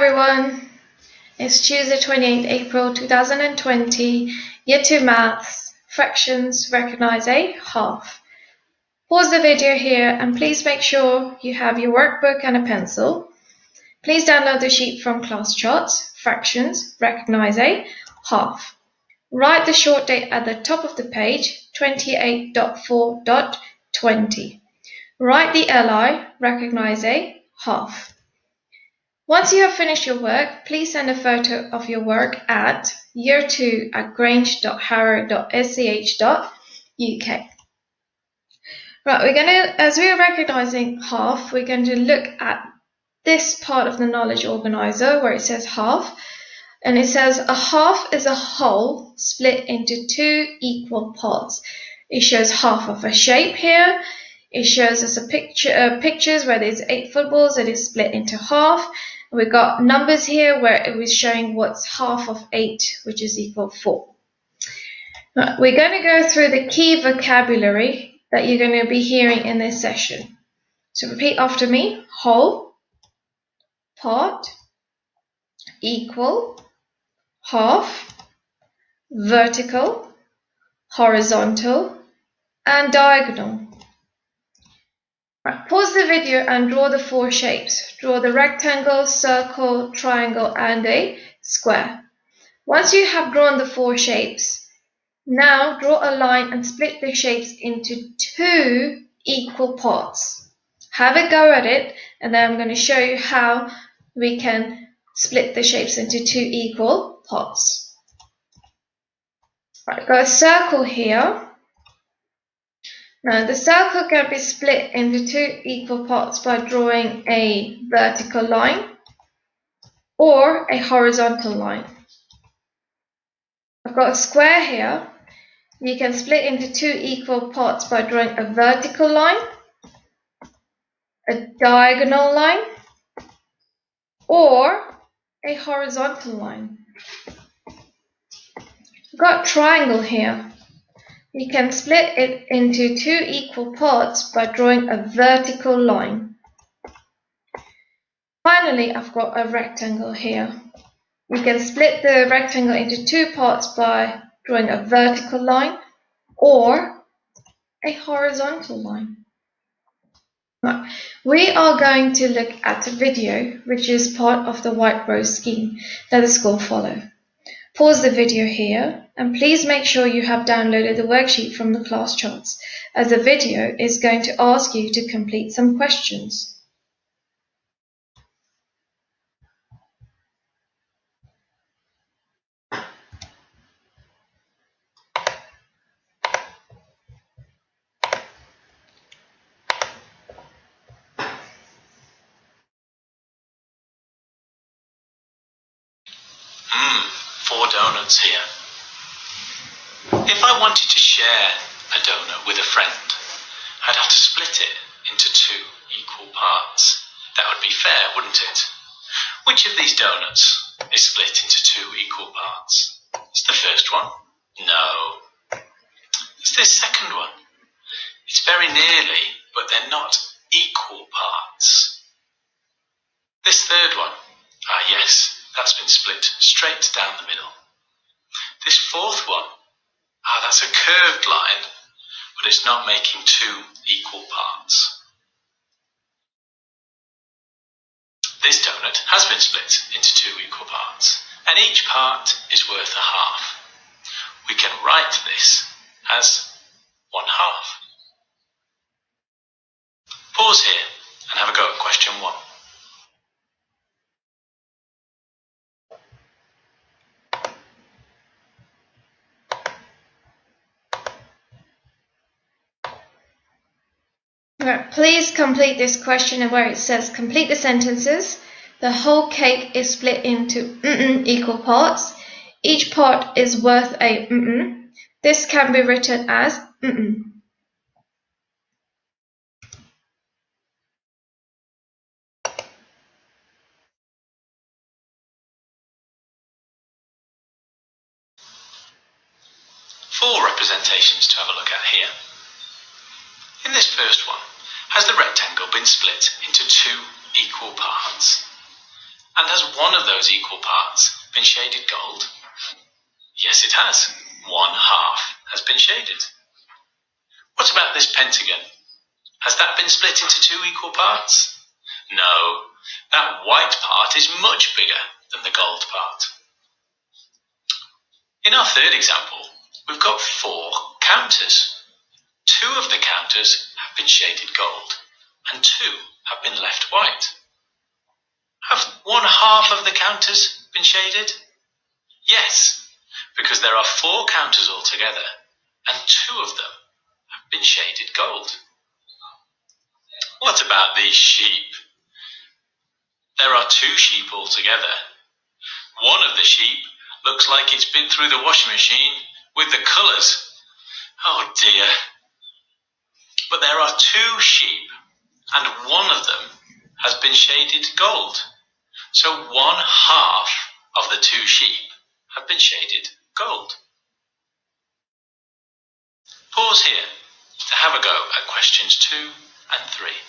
everyone. It's Tuesday, 28th April 2020, Year 2 Maths, Fractions, Recognize A, Half. Pause the video here and please make sure you have your workbook and a pencil. Please download the sheet from Class Charts, Fractions, Recognize A, Half. Write the short date at the top of the page, 28.4.20. Write the LI, Recognize A, Half. Once you have finished your work, please send a photo of your work at year2@grange.harrow.sch.uk. Right, as we are recognizing half, we're going to look at this part of the knowledge organizer where it says half, and it says a half is a whole split into two equal parts. It shows half of a shape here. It shows us pictures where there's 8 footballs that is split into half. We've got numbers here where it was showing what's half of 8, which is equal 4. We're going to go through the key vocabulary that you're going to be hearing in this session. So repeat after me: whole, part, equal, half, vertical, horizontal, and diagonal. Right, pause the video and draw the 4 shapes. Draw the rectangle, circle, triangle, and a square. Once you have drawn the 4 shapes, now draw a line and split the shapes into 2 equal parts. Have a go at it, and then I'm going to show you how we can split the shapes into 2 equal parts. Right, got a circle here. Now the circle can be split into 2 equal parts by drawing a vertical line or a horizontal line. I've got a square here. You can split into 2 equal parts by drawing a vertical line, a diagonal line, or a horizontal line. I've got a triangle here. You can split it into 2 equal parts by drawing a vertical line. Finally, I've got a rectangle here. You can split the rectangle into 2 parts by drawing a vertical line or a horizontal line. Right. We are going to look at a video which is part of the White Rose scheme that the school follow. Pause the video here and please make sure you have downloaded the worksheet from the class charts, as the video is going to ask you to complete some questions. Four donuts here. If I wanted to share a donut with a friend, I'd have to split it into 2 equal parts. That would be fair, wouldn't it? Which of these donuts is split into 2 equal parts? It's the first one. No. It's this second one. It's very nearly, but they're not equal parts. This third one. Yes, that's been split straight down the middle. This fourth one. That's a curved line, but it's not making 2 equal parts. This donut has been split into 2 equal parts, and each part is worth a half. We can write this as 1/2. Pause here and have a go at question 1. Please complete this question where it says complete the sentences. The whole cake is split into equal parts. Each part is worth a This can be written as 4 representations to have a look at here. In this first one, has the rectangle been split into 2 equal parts? And has one of those equal parts been shaded gold? Yes, it has. 1/2 has been shaded. What about this pentagon? Has that been split into 2 equal parts? No, that white part is much bigger than the gold part. In our third example, we've got 4 counters. 2 of the counters have been shaded gold, and 2 have been left white. Have 1/2 of the counters been shaded? Yes, because there are 4 counters altogether, and 2 of them have been shaded gold. What about these sheep? There are 2 sheep altogether. One of the sheep looks like it's been through the washing machine with the colours. Oh dear. But there are 2 sheep, and one of them has been shaded gold. So 1/2 of the 2 sheep have been shaded gold. Pause here to have a go at questions 2 and 3.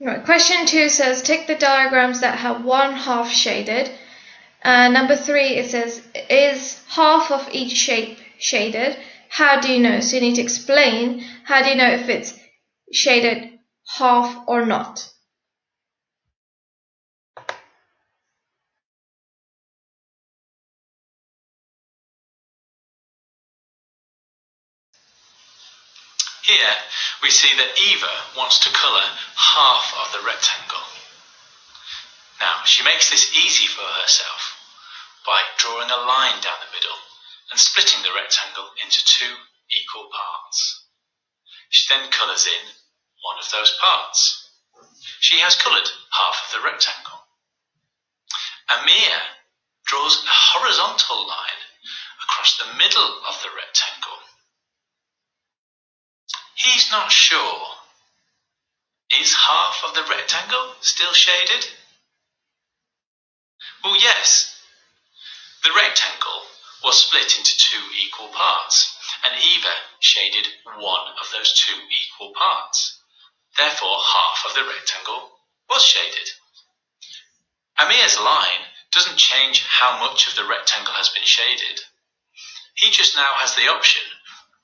Right, question 2 says tick the diagrams that have 1/2 shaded. Number 3, it says is half of each shape shaded? How do you know? So you need to explain how do you know if it's shaded half or not. Here we see that Eva wants to colour half of the rectangle. Now she makes this easy for herself by drawing a line down the middle and splitting the rectangle into 2 equal parts. She then colours in one of those parts. She has coloured half of the rectangle. Amir draws a horizontal line across the middle of the rectangle. He's not sure. Is half of the rectangle still shaded? Well, yes. The rectangle was split into 2 equal parts, and Eva shaded one of those 2 equal parts. Therefore, half of the rectangle was shaded. Amir's line doesn't change how much of the rectangle has been shaded. He just now has the option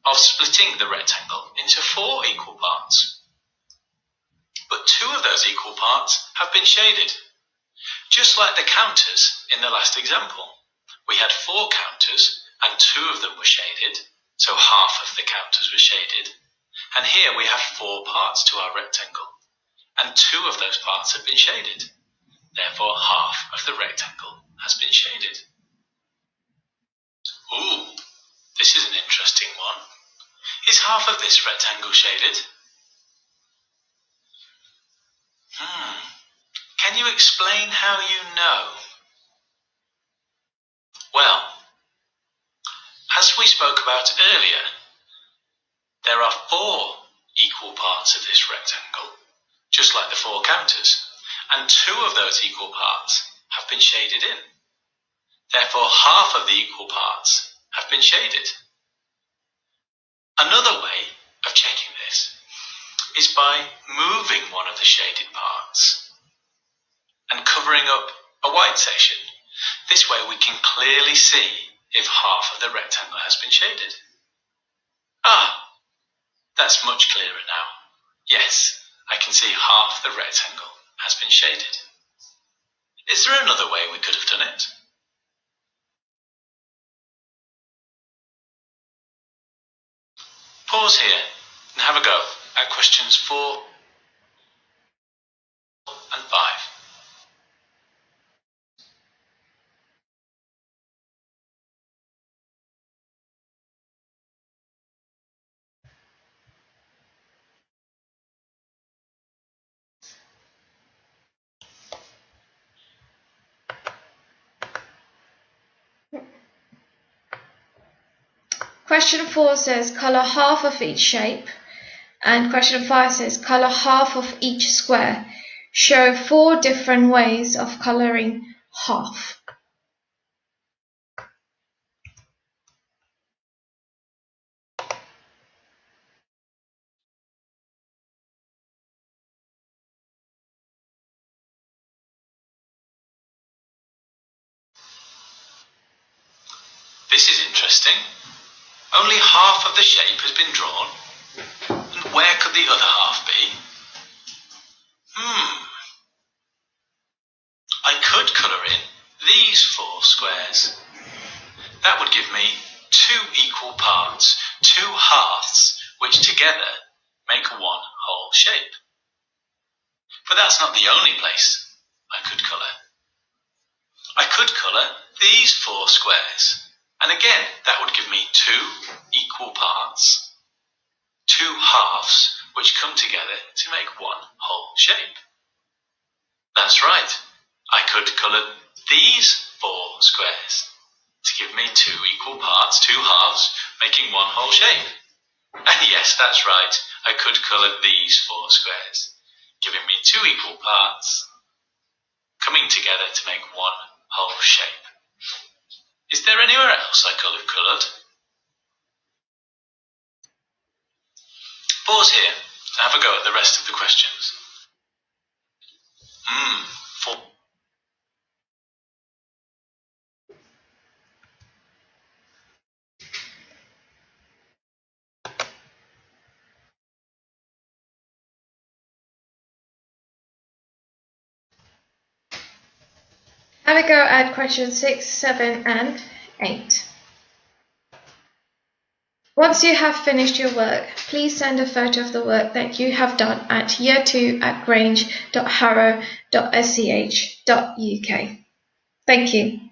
of splitting the rectangle into 4 equal parts. But 2 of those equal parts have been shaded. Just like the counters in the last example. We had 4 counters and 2 of them were shaded, so half of the counters were shaded. And here we have 4 parts to our rectangle, and 2 of those parts have been shaded. Therefore, half of the rectangle has been shaded. Ooh, this is an interesting one. Is half of this rectangle shaded? Can you explain how you know? Well, as we spoke about earlier, there are 4 equal parts of this rectangle, just like the 4 counters, and 2 of those equal parts have been shaded in. Therefore, half of the equal parts have been shaded. Another way of checking this is by moving one of the shaded parts and covering up a white section. This way we can clearly see if half of the rectangle has been shaded. That's much clearer now. Yes, I can see half the rectangle has been shaded. Is there another way we could have done it? Pause here and have a go at questions 4 and 5. Question 4 says colour half of each shape, and question 5 says colour half of each square. Show 4 different ways of colouring half. This is interesting. Only half of the shape has been drawn. And where could the other half be? I could colour in these 4 squares. That would give me 2 equal parts, 2 halves, which together make one whole shape. But that's not the only place I could colour. I could colour these 4 squares, and again that would give me 2 equal parts, 2 halves, which come together to make one whole shape. That's right, I could colour these 4 squares to give me 2 equal parts, 2 halves, making one whole shape. And yes, that's right, I could colour these 4 squares, giving me 2 equal parts, coming together to make one whole shape. Is there anywhere else I could have coloured? Pause here and have a go at the rest of the questions. Have a go at questions 6, 7 and 8. Once you have finished your work, please send a photo of the work that you have done at year2@grange.harrow.sch.uk. Thank you.